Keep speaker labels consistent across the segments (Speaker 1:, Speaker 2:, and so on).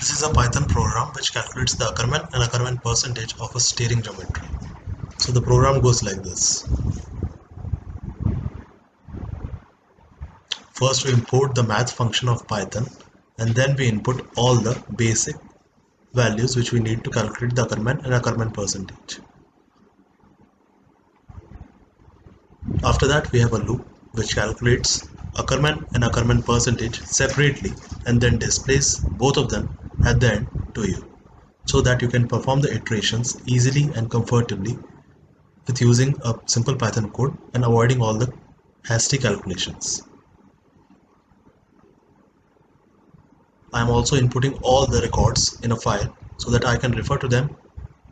Speaker 1: This is a Python program which calculates the Ackermann and Ackermann percentage of a steering geometry. So the program goes like this. First we import the math function of Python, and then we input all the basic values which we need to calculate the Ackermann and Ackermann percentage. After that we have a loop which calculates Ackermann and Ackermann percentage separately and then displays both of them at the end to you, so that you can perform the iterations easily and comfortably with using a simple Python code and avoiding all the hasty calculations. I am also inputting all the records in a file so that I can refer to them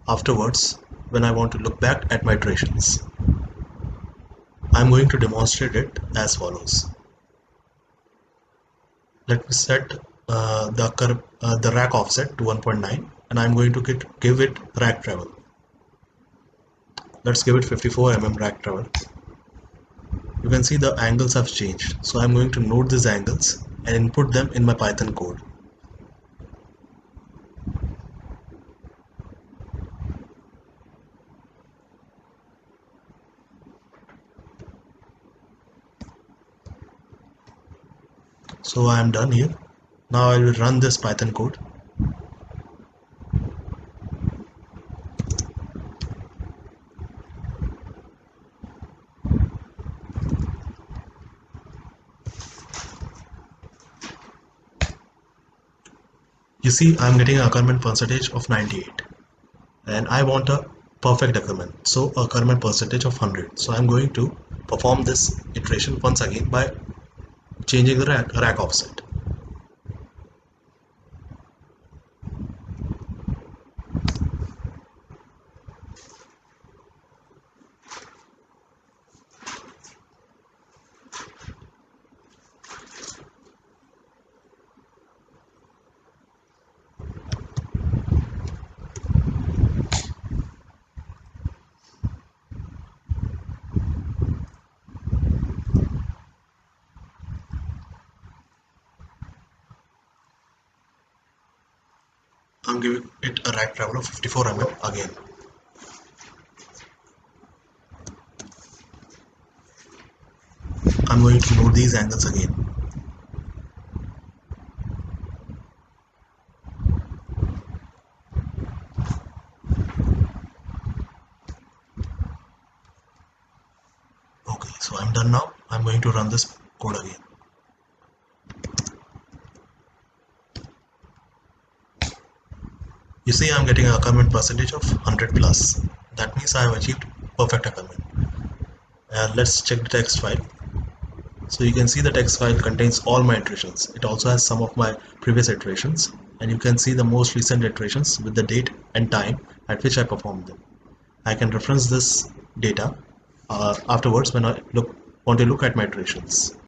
Speaker 1: afterwards when I want to look back at my iterations. I am going to demonstrate it as follows. Let me set the rack offset to 1.9 and I am going to give it rack travel. Let's give it 54 mm rack travel. You can see the angles have changed, so I am going to note these angles and input them in my Python code. So I am done here. Now I will run this Python code. You see I am getting an Ackermann percentage of 98 and I want a perfect Ackermann, so Ackermann percentage of 100. So I am going to perform this iteration once again by changing the rack offset. I'm giving it a rack travel of 54 mm again. I'm going to note these angles again. Okay, so I'm done now. I'm going to run this code again. You see I'm getting an Ackermann percentage of 100 plus. That means I have achieved perfect Ackermann. Let's check the text file. So you can see the text file contains all my iterations. It also has some of my previous iterations, and you can see the most recent iterations with the date and time at which I performed them. I can reference this data afterwards when I want to look at my iterations.